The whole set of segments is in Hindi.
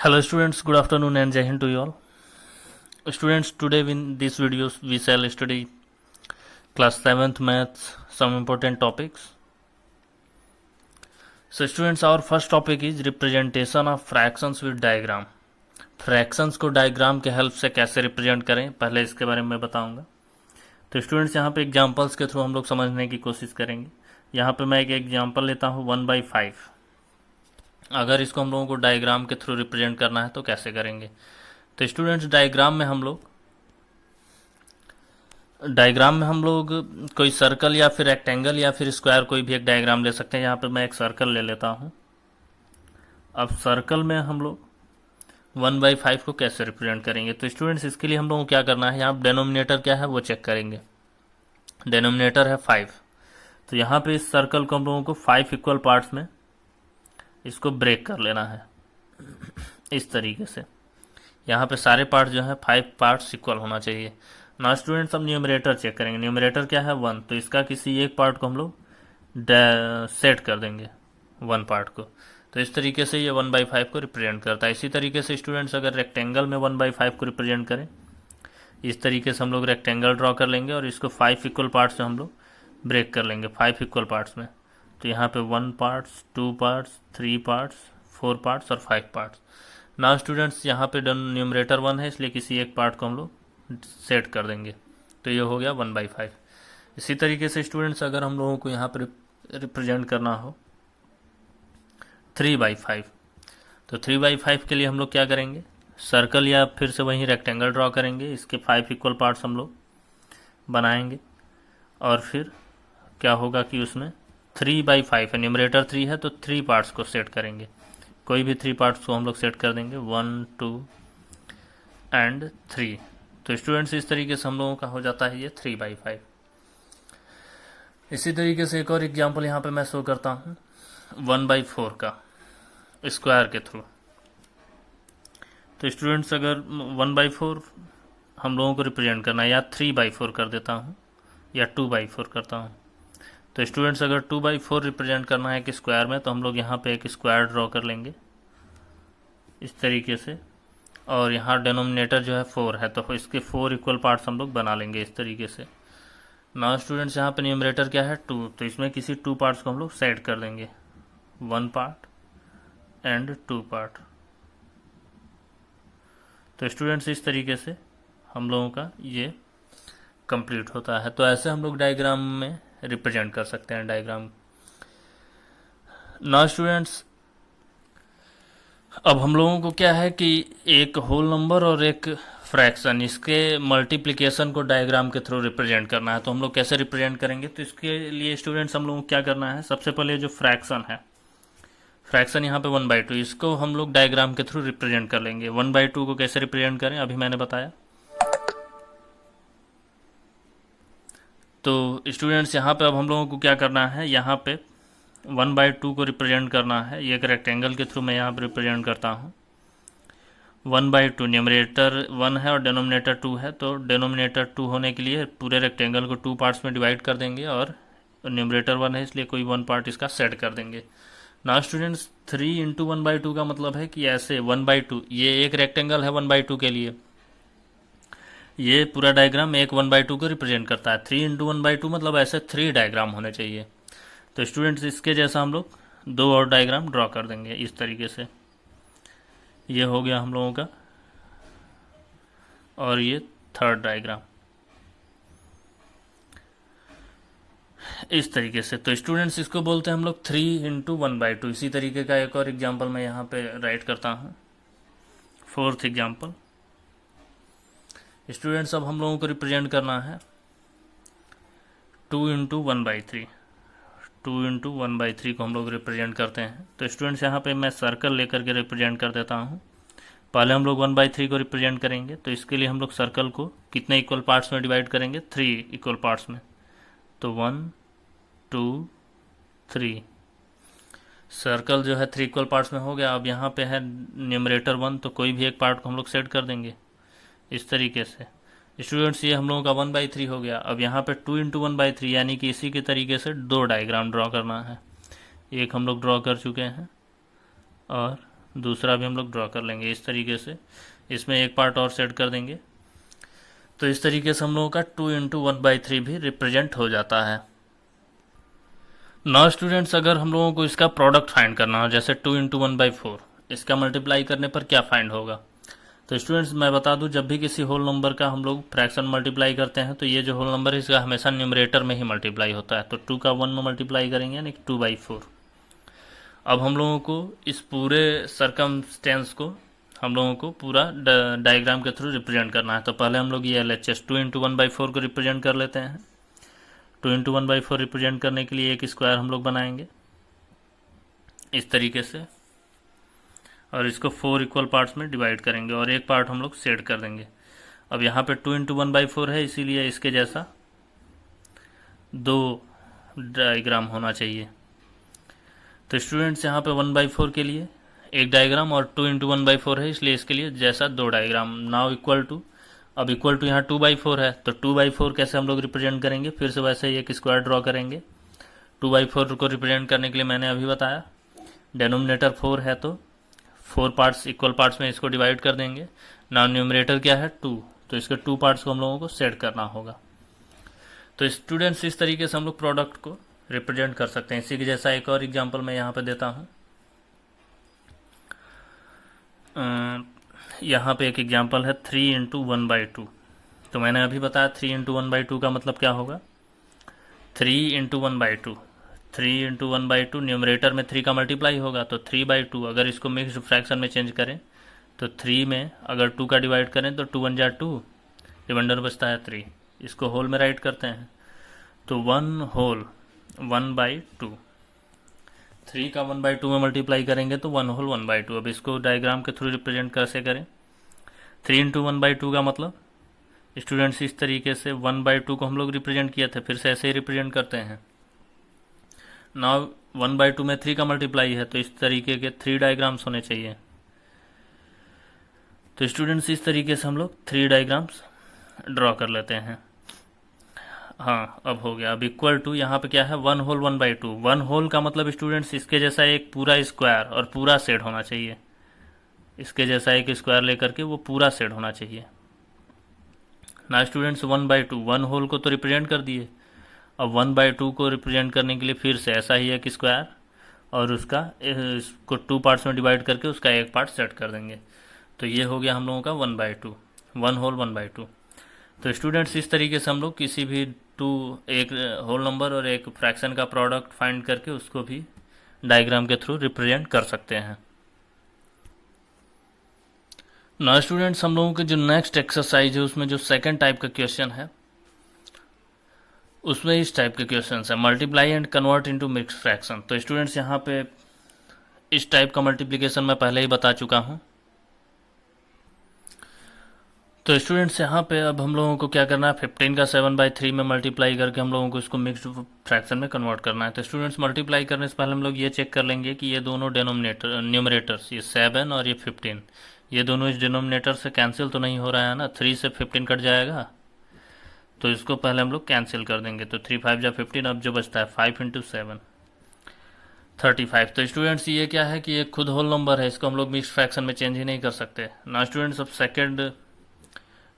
Hello students, good afternoon and Jai Hind to you all. Students, today in this video we shall study class 7th maths, some important topics. So students, our first topic is representation of fractions with diagram. Fractions को डायग्राम के हेल्प से कैसे रिप्रेजेंट करें, पहले इसके बारे में बताऊंगा. तो स्टूडेंट्स, यहाँ पे एग्जांपल्स के थ्रू हम लोग समझने की कोशिश करेंगे. यहाँ पे मैं एक एग्जांपल लेता हूँ 1/5. अगर इसको हम लोगों को डायग्राम के थ्रू रिप्रेजेंट करना है तो कैसे करेंगे. तो स्टूडेंट्स, डायग्राम में हम लोग कोई सर्कल या फिर रेक्टेंगल या फिर स्क्वायर कोई भी एक डायग्राम ले सकते हैं. यहाँ पे मैं एक सर्कल ले लेता हूँ. अब सर्कल में हम लोग 1/5 को कैसे रिप्रेजेंट करेंगे. तो स्टूडेंट्स, इसके लिए हम लोगों को क्या करना है, यहाँ डेनोमिनेटर क्या है वो चेक करेंगे. डेनोमिनेटर है 5. तो यहाँ पे इस सर्कल को हम लोगों को 5 इक्वल पार्ट्स में इसको ब्रेक कर लेना है इस तरीके से. यहाँ पे सारे पार्ट जो है 5 पार्ट्स इक्वल होना चाहिए. ना स्टूडेंट्स, हम न्यूमरेटर चेक करेंगे. न्यूमरेटर क्या है 1. तो इसका किसी एक पार्ट को हम लोग सेट कर देंगे 1 पार्ट को. तो इस तरीके से ये 1/5 को रिप्रेजेंट करता है. इसी तरीके से स्टूडेंट्स, अगर रेक्टेंगल में 1/5 को रिप्रेजेंट करें, इस तरीके से हम लोग रेक्टेंगल ड्रॉ कर लेंगे और इसको 5 इक्वल पार्ट्स में हम लोग ब्रेक कर लेंगे 5 इक्वल पार्ट्स में. तो यहाँ पे 1 पार्ट्स, 2 पार्ट्स, 3 पार्ट्स, 4 पार्ट्स और 5 पार्ट्स. नाउ स्टूडेंट्स, यहाँ पे न्यूमरेटर 1 है, इसलिए किसी एक पार्ट को हम लोग सेट कर देंगे. तो ये हो गया 1/5. इसी तरीके से स्टूडेंट्स, अगर हम लोगों को यहाँ पर रिप्रेजेंट करना हो 3/5, तो 3/5 के लिए हम लोग क्या करेंगे, सर्कल या फिर से वहीं रेक्टेंगल ड्रॉ करेंगे. इसके 5 इक्वल पार्ट्स हम लोग बनाएंगे और फिर क्या होगा कि उसमें 3/5 है, न्यूमरेटर 3 है, तो 3 पार्ट्स को सेट करेंगे. कोई भी 3 पार्ट्स को हम लोग सेट कर देंगे 1, 2 एंड 3. तो स्टूडेंट्स, इस तरीके से हम लोगों का हो जाता है ये 3/5. इसी तरीके से एक और एग्जांपल यहाँ पे मैं शो करता हूँ 1/4 का स्क्वायर के थ्रू. तो स्टूडेंट्स, अगर 1/4 हम लोगों को रिप्रेजेंट करना है, या 3/4 कर देता हूँ या 2/4 करता हूँ. तो स्टूडेंट्स, अगर 2/4 रिप्रेजेंट करना है कि स्क्वायर में, तो हम लोग यहाँ पे एक स्क्वायर ड्रॉ कर लेंगे इस तरीके से. और यहाँ डेनोमिनेटर जो है 4 है, तो इसके 4 इक्वल पार्ट्स हम लोग बना लेंगे इस तरीके से. नाउ स्टूडेंट्स, यहाँ पे न्यूमरेटर क्या है 2, तो इसमें किसी 2 पार्ट्स को हम लोग सेट कर देंगे 1 पार्ट एंड 2 पार्ट. तो स्टूडेंट्स, इस तरीके से हम लोगों का ये कंप्लीट होता है. तो ऐसे हम लोग डायग्राम में रिप्रेजेंट कर सकते हैं डायग्राम. नाउ स्टूडेंट्स, अब हम लोगों को क्या है कि एक होल नंबर और एक फ्रैक्शन, इसके मल्टीप्लिकेशन को डायग्राम के थ्रू रिप्रेजेंट करना है. तो हम लोग कैसे रिप्रेजेंट करेंगे. तो इसके लिए स्टूडेंट्स, हम लोगों को क्या करना है, सबसे पहले जो फ्रैक्शन है, फ्रैक्शन यहाँ पे 1/2, इसको हम लोग डायग्राम के थ्रू रिप्रेजेंट कर लेंगे. 1/2 को कैसे रिप्रेजेंट करें अभी मैंने बताया. तो स्टूडेंट्स, यहाँ पे अब हम लोगों को क्या करना है, यहाँ पे 1/2 को रिप्रेजेंट करना है. ये एक रेक्टेंगल के थ्रू मैं यहाँ पे रिप्रेजेंट करता हूँ. 1/2 न्यूमरेटर 1 है और डेनोमिनेटर 2 है. तो डेनोमिनेटर 2 होने के लिए पूरे रेक्टेंगल को 2 पार्ट्स में डिवाइड कर देंगे और न्यूमरेटर 1 है, इसलिए कोई 1 पार्ट इसका सेट कर देंगे. नाउ स्टूडेंट्स, 3 इंटू 1/2 का मतलब है कि ऐसे 1/2, ये एक रेक्टेंगल है 1/2 के लिए, ये पूरा डायग्राम एक 1/2 को रिप्रेजेंट करता है. 3 इंटू 1/2 मतलब ऐसे 3 डायग्राम होने चाहिए. तो स्टूडेंट्स, इसके जैसा हम लोग 2 और डायग्राम ड्रॉ कर देंगे इस तरीके से. ये हो गया हम लोगों का, और ये 3rd डायग्राम इस तरीके से. तो स्टूडेंट्स, इसको बोलते हैं हम लोग 3 इंटू 1/2. इसी तरीके का एक और एग्जाम्पल मैं यहाँ पे राइट करता हूँ, 4th एग्जाम्पल. स्टूडेंट्स, अब हम लोगों को रिप्रेजेंट करना है 2 इंटू 1/3. 2 इंटू 1/3 को हम लोग रिप्रेजेंट करते हैं. तो स्टूडेंट्स, यहाँ पे मैं सर्कल लेकर के रिप्रेजेंट कर देता हूँ. पहले हम लोग 1/3 को रिप्रेजेंट करेंगे. तो इसके लिए हम लोग सर्कल को कितने इक्वल पार्ट्स में डिवाइड करेंगे, 3 इक्वल पार्ट्स में. तो 1, 2, 3. सर्कल जो है 3 इक्वल पार्ट्स में हो गया. अब यहाँ पे है न्यूमरेटर 1, तो कोई भी एक पार्ट को हम लोग सेट कर देंगे इस तरीके से. स्टूडेंट्स, ये हम लोगों का 1/3 हो गया. अब यहाँ पे 2 इंटू 1/3, यानी कि इसी के तरीके से 2 डायग्राम ड्रॉ करना है. एक हम लोग ड्रॉ कर चुके हैं और दूसरा भी हम लोग ड्रॉ कर लेंगे इस तरीके से। इसमें एक पार्ट और सेट कर देंगे। तो इस तरीके से हम लोगों का 2 × 1/3 भी रिप्रेजेंट हो जाता है। नाउ स्टूडेंट्स, अगर हम लोगों को इसका प्रोडक्ट फाइंड करना हो, जैसे 2 × 1/4, इसका मल्टीप्लाई करने पर क्या फाइंड होगा? तो स्टूडेंट्स मैं बता दूं, जब भी किसी होल नंबर का हम लोग फ्रैक्शन मल्टीप्लाई करते हैं तो ये जो होल नंबर है इसका हमेशा न्यूमरेटर में ही मल्टीप्लाई होता है। तो 2 का 1 में मल्टीप्लाई करेंगे यानी 2/4। अब हम लोगों को इस पूरे सरकमस्टेंस को हम लोगों को पूरा डायग्राम के थ्रू रिप्रेजेंट करना है। तो पहले हम लोग ये LHS 2 × 1/4 को रिप्रेजेंट कर लेते हैं। 2 × 1/4 रिप्रेजेंट करने के लिए एक स्क्वायर हम लोग बनाएंगे इस तरीके से, और इसको 4 इक्वल पार्ट्स में डिवाइड करेंगे और एक पार्ट हम लोग शेड कर देंगे। अब यहाँ पे 2 × 1/4 है, इसीलिए इसके जैसा 2 डायग्राम होना चाहिए। तो स्टूडेंट्स यहाँ पे 1/4 के लिए एक डायग्राम और 2 × 1/4 है, इसलिए इसके लिए जैसा 2 डायग्राम। नाउ इक्वल टू, अब इक्वल टू यहाँ 2/4 है, तो 2/4 कैसे हम लोग रिप्रेजेंट करेंगे? फिर से वैसे ही एक स्क्वायर ड्रॉ करेंगे। 2/4 को रिप्रेजेंट करने के लिए मैंने अभी बताया, डेनोमिनेटर 4 है तो 4 पार्ट्स इक्वल पार्ट्स में इसको डिवाइड कर देंगे। नाउ न्यूमरेटर क्या है? 2, तो इसके 2 पार्ट्स को हम लोगों को सेट करना होगा। तो स्टूडेंट्स इस तरीके से हम लोग प्रोडक्ट को रिप्रेजेंट कर सकते हैं। इसी के जैसा एक और एग्जांपल मैं यहाँ पे देता हूँ। यहाँ पे एक एग्जांपल है 3 × 1/2। तो मैंने अभी बताया 3 × 1/2 का मतलब क्या होगा? 3 × 1/2, 3 × 1/2 न्यूमरेटर में 3 का मल्टीप्लाई होगा, तो 3/2। अगर इसको मिक्स्ड फ्रैक्शन में चेंज करें तो 3 में अगर 2 का डिवाइड करें तो 2 × 1 = 2, रिमाइंडर बचता है 3। इसको होल में राइट करते हैं तो 1 होल 1/2, 3 का 1/2 में मल्टीप्लाई करेंगे तो 1 होल 1/2। अब इसको डायग्राम के थ्रू रिप्रेजेंट कैसे करें? 3 × 1/2 का मतलब स्टूडेंट्स इस तरीके से 1/2 को हम लोग रिप्रेजेंट किए थे, फिर से ऐसे ही रिप्रेजेंट करते हैं। नाउ 1/2 में 3 का मल्टीप्लाई है, तो इस तरीके के 3 डायग्राम्स होने चाहिए। तो स्टूडेंट्स इस तरीके से हम लोग 3 डायग्राम्स ड्रॉ कर लेते हैं। हाँ, अब हो गया। अब इक्वल टू यहाँ पे क्या है? 1 होल 1/2। 1 होल का मतलब स्टूडेंट्स इसके जैसा एक पूरा स्क्वायर और पूरा सेट होना चाहिए। इसके जैसा एक स्क्वायर लेकर के वो पूरा सेट होना चाहिए ना स्टूडेंट्स। 1/2 1 होल को तो रिप्रेजेंट कर दिए, अब 1/2 को रिप्रेजेंट करने के लिए फिर से ऐसा ही एक स्क्वायर और उसका इसको 2 पार्ट्स में डिवाइड करके उसका एक पार्ट सेट कर देंगे। तो ये हो गया हम लोगों का 1/2, 1 होल 1/2। तो स्टूडेंट्स इस तरीके से हम लोग किसी भी एक होल नंबर और एक फ्रैक्शन का प्रोडक्ट फाइंड करके उसको भी डायग्राम के थ्रू रिप्रेजेंट कर सकते हैं। ना स्टूडेंट्स, हम लोगों के जो नेक्स्ट एक्सरसाइज है उसमें जो सेकंड टाइप का क्वेश्चन है उसमें इस टाइप के क्वेश्चन है, multiply and convert into mixed fraction. तो स्टूडेंट्स यहाँ पे इस टाइप का मल्टीप्लिकेशन मैं पहले ही बता चुका हूँ। तो स्टूडेंट्स यहाँ पे अब हम लोगों को क्या करना है? 15 का 7/3 में मल्टीप्लाई करके हम लोगों को इसको मिक्स्ड फ्रैक्शन में कन्वर्ट करना है। तो स्टूडेंट्स मल्टीप्लाई करने से पहले हम लोग ये चेक कर लेंगे कि ये दोनों न्यूमरेटर्स, ये 7 और ये 15, ये दोनों इस डिनोमिनेटर से कैंसिल तो नहीं हो रहा है ना? 3 से 15 कट जाएगा, तो इसको पहले हम लोग कैंसिल कर देंगे। तो 3 5 = 15, अब जो बचता है 5 × 7 35। तो स्टूडेंट्स ये क्या है कि ये खुद होल नंबर है, इसको हम लोग मिक्स्ड फ्रैक्शन में चेंज ही नहीं कर सकते ना स्टूडेंट्स। अब सेकेंड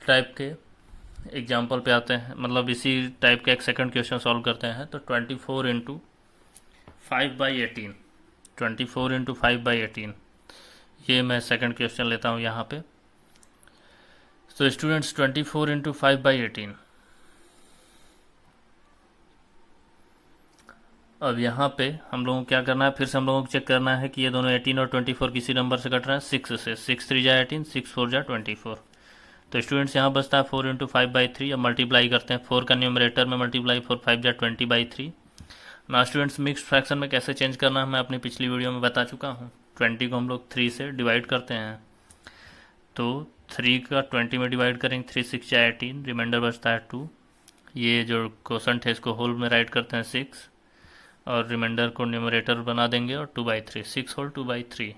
टाइप के एग्जाम्पल पे आते हैं, मतलब इसी टाइप का एक सेकंड क्वेश्चन सॉल्व करते हैं। तो 24 × 5/18, 24 × 5/18, ये मैं सेकंड क्वेश्चन लेता हूँ यहाँ पे। तो स्टूडेंट्स 24 × 5/18, अब यहाँ पे हम लोगों को क्या करना है? फिर से हम लोगों को चेक करना है कि ये दोनों 18 और 24 किसी नंबर से कट रहा है। 6 से, 6 3 = 18, 6 4 = 24। तो स्टूडेंट्स यहाँ बचता है 4 × 5/3। अब मल्टीप्लाई करते हैं, 4 का न्यूमरेटर में मल्टीप्लाई, 4 5 = 20/3। ना स्टूडेंट्स मिक्स्ड फ्रैक्शन में कैसे चेंज करना है मैं अपनी पिछली वीडियो में बता चुका हूँ। 20 को हम लोग 3 से डिवाइड करते हैं, तो 3 का 20 में डिवाइड करेंगे, 3 6 = 18, रिमाइंडर बचता है 2। ये जो क्वोशंट है इसको होल में राइट करते हैं 6 और रिमाइंडर को न्यूमरेटर बना देंगे और 2/3, 6 होल 2/3।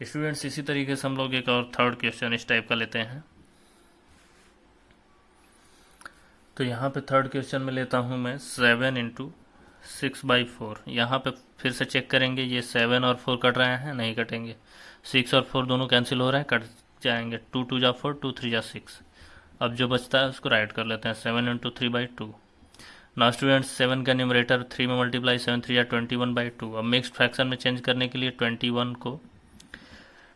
स्टूडेंट्स इसी तरीके से हम लोग एक और थर्ड क्वेश्चन इस टाइप का लेते हैं। तो यहाँ पे थर्ड क्वेश्चन में लेता हूँ मैं 7 × 6/4। यहाँ पे फिर से चेक करेंगे, ये 7 और 4 कट रहे हैं, नहीं कटेंगे। 6 और 4 दोनों कैंसिल हो रहे हैं, कट जाएंगे। 2 2 जा 4, 2 3 जा 6। अब जो बचता है उसको राइट कर लेते हैं, 7 इंटू 3/2। नाउ स्टूडेंट्स 7 का न्यूमरेटर 3 में मल्टीप्लाई, 7 3 जा 21/2। अब मिक्स्ड फ्रैक्शन में चेंज करने के लिए 21 को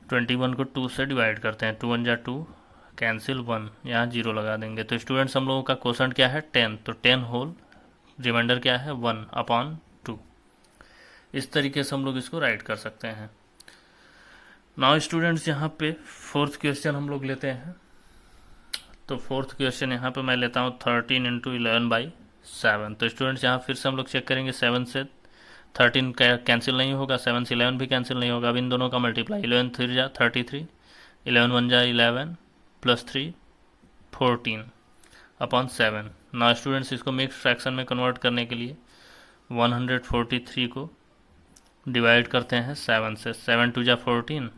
2 से डिवाइड करते हैं। 2 1 जा 2, कैंसिल 1, यहाँ 0 लगा देंगे। तो स्टूडेंट्स हम लोगों का क्वोशंट क्या है 10, तो 10 होल, रिमाइंडर क्या है 1/2। इस तरीके से हम लोग इसको राइट कर सकते हैं। नाउ स्टूडेंट्स यहाँ पे फोर्थ क्वेश्चन हम लोग लेते हैं। तो फोर्थ क्वेश्चन यहाँ पे मैं लेता हूँ 13 इंटू 11/7। तो स्टूडेंट्स यहाँ फिर से हम लोग चेक करेंगे, 7 से 13 कैंसिल नहीं होगा, 7 से 11 भी कैंसिल नहीं होगा। अब इन दोनों का मल्टीप्लाई, 11 3 जा 33, 11 1 जा 11, प्लस 3 14/7। ना स्टूडेंट्स इसको मिक्स फ्रैक्शन में कन्वर्ट करने के लिए 143 को डिवाइड करते हैं 7 से। 7 2 जा 14,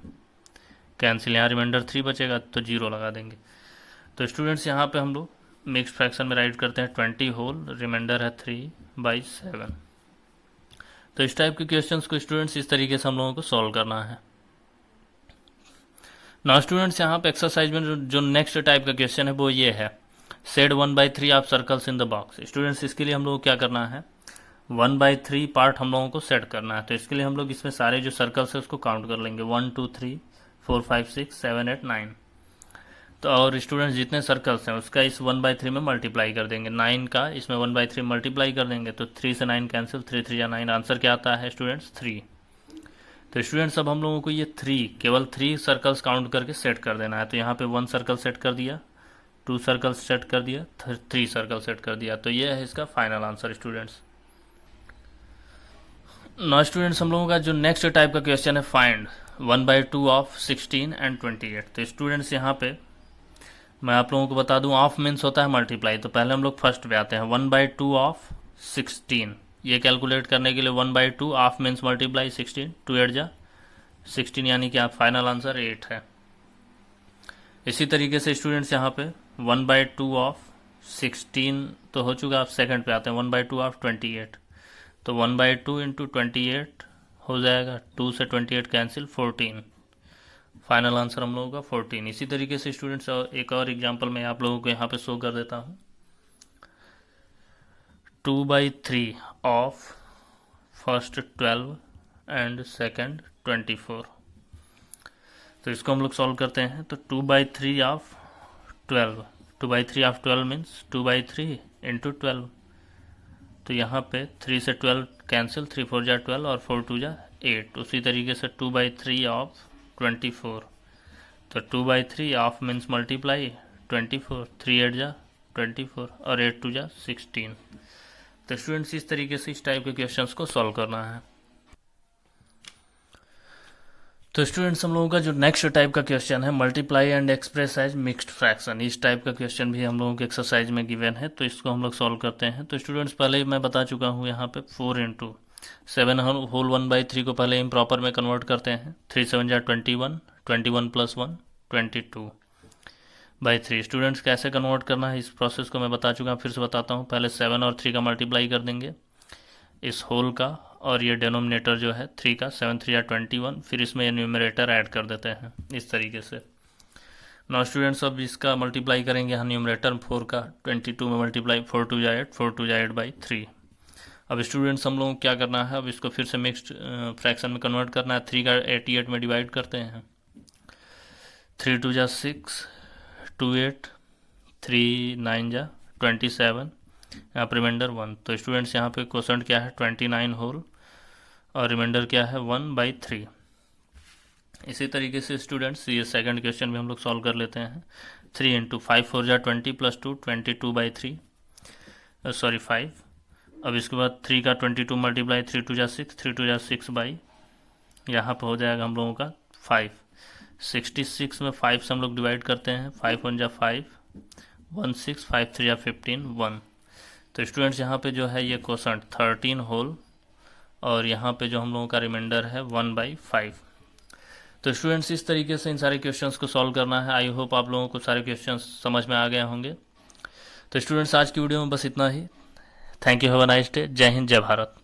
कैंसिल, यहाँ रिमाइंडर 3 बचेगा तो 0 लगा देंगे। तो स्टूडेंट्स यहाँ पे हम लोग मिक्स फ्रैक्शन में राइट करते हैं 20 होल, रिमाइंडर है 3/7। तो इस टाइप के क्वेश्चंस को स्टूडेंट्स इस तरीके से हम लोगों को सॉल्व करना है। नाउ स्टूडेंट्स यहाँ पे एक्सरसाइज में जो नेक्स्ट टाइप का क्वेश्चन है वो ये है, set 1/3 of circles in the box. Students इसके लिए हम लोग को क्या करना है, 1/3 पार्ट हम लोगों को सेट करना है। तो इसके लिए हम लोग इसमें सारे जो सर्कल्स है उसको काउंट कर लेंगे, 1 2 3 4 5 6 7 8 9। तो और स्टूडेंट्स जितने सर्कल्स हैं उसका इस 1/3 में मल्टीप्लाई कर देंगे। 9 का इसमें 1/3 मल्टीप्लाई कर देंगे तो 3 से 9 कैंसिल, 3 3 जा 9। आंसर क्या आता है स्टूडेंट्स 3। तो स्टूडेंट्स अब हम लोगों को ये 3 केवल 3 सर्कल्स काउंट करके सेट कर देना है। तो यहाँ पे 1 सर्कल सेट कर दिया, 2 सर्कल सेट कर दिया, 3 सर्कल सेट कर दिया। तो ये है इसका final answer students. Now students हम लोगों का जो नेक्स्ट टाइप का क्वेश्चन है, फाइंड 1/2 ऑफ 16 एंड 28। तो स्टूडेंट्स यहाँ पे मैं आप लोगों को बता दूं, ऑफ मीन्स होता है मल्टीप्लाई। तो पहले हम लोग फर्स्ट पे आते हैं, 1/2 ऑफ 16। ये कैलकुलेट करने के लिए 1/2 ऑफ मीन्स मल्टीप्लाई 16, 2 8 जा 16, यानी कि आप फाइनल आंसर 8 है। इसी तरीके से स्टूडेंट्स यहाँ पे 1/2 ऑफ 16 तो हो चुका, आप सेकंड पे आते हैं 1/2 ऑफ 28। तो 1/2 इंटू 28 हो जाएगा, 2 से 28 कैंसिल, 14। फाइनल आंसर हम लोगों का 14। इसी तरीके से स्टूडेंट्स एक और एग्जांपल मैं आप लोगों को यहाँ पे शो कर देता हूँ, 2/3 ऑफ फर्स्ट 12 एंड सेकंड 24। तो इसको हम लोग सॉल्व करते हैं। तो 2/3 ऑफ 12, 2/3 ऑफ 12 मीन्स 2/3 इंटू 12। तो यहाँ पे 3 से 12 कैंसिल, 3 4 जा 12 और 4 2 जा 8। उसी तरीके से 2/3 ऑफ 24। तो 2/3 ऑफ मीन्स मल्टीप्लाई 24, 3 8 जा 24 और 8 2 जा 16। तो स्टूडेंट्स इस तरीके से इस टाइप के क्वेश्चंस को सॉल्व करना है। तो स्टूडेंट्स हम लोगों का जो नेक्स्ट टाइप का क्वेश्चन है, multiply and express as mixed fraction. इस टाइप का क्वेश्चन भी हम लोगों के एक्सरसाइज में गिवन है, तो इसको हम लोग सॉल्व करते हैं। तो स्टूडेंट्स पहले ही मैं बता चुका हूँ, यहाँ पे 4 इंटू 7 होल 1/3 को पहले इम्प्रॉपर में कन्वर्ट करते हैं। 3 7 जा 21, 21 प्लस 1 22/3। स्टूडेंट्स कैसे कन्वर्ट करना है इस प्रोसेस को मैं बता चुका हूँ, फिर से बताता हूँ। पहले 7 और 3 का मल्टीप्लाई कर देंगे इस होल का, और ये डिनोमिनेटर जो है 3 का, 7 3 या 21, फिर इसमें ये न्यूमरेटर ऐड कर देते हैं इस तरीके से। नाउ स्टूडेंट्स अब इसका मल्टीप्लाई करेंगे यहाँ न्यूमरेटर 4 का 22 में मल्टीप्लाई, 4 2 जा 8, 4 2 जा 8/3। अब स्टूडेंट्स हम लोगों को क्या करना है, अब इसको फिर से मिक्स्ड फ्रैक्शन में कन्वर्ट करना है। 3 का 88 में डिवाइड करते हैं, 3 2 जा 6, 2 8, 3 9 जा 27, यहाँ पर रिमाइंडर 1। तो स्टूडेंट्स यहाँ पे क्वोशंट क्या है 29 होल, और रिमाइंडर क्या है 1/3। इसी तरीके से स्टूडेंट्स ये सेकंड क्वेश्चन भी हम लोग सॉल्व कर लेते हैं। 3 इंटू 5 4 जा 20 प्लस 2 22/3, सॉरी 5। अब इसके बाद 3 का 22 मल्टीप्लाई, 3 2 जा 6, 3 2 जा 6 यहाँ पर हो जाएगा हम लोगों का 5। 66 में 5 से हम लोग डिवाइड करते हैं, 5 1 जा 5, 1 6, 5 3 जा 15 1। तो स्टूडेंट्स यहाँ पे जो है ये क्वोशंट 13 होल, और यहाँ पे जो हम लोगों का रिमाइंडर है 1/5। तो स्टूडेंट्स इस तरीके से इन सारे क्वेश्चंस को सॉल्व करना है। आई होप आप लोगों को सारे क्वेश्चंस समझ में आ गए होंगे। तो स्टूडेंट्स आज की वीडियो में बस इतना ही। Thank you, have a nice day. जय हिंद, जय भारत।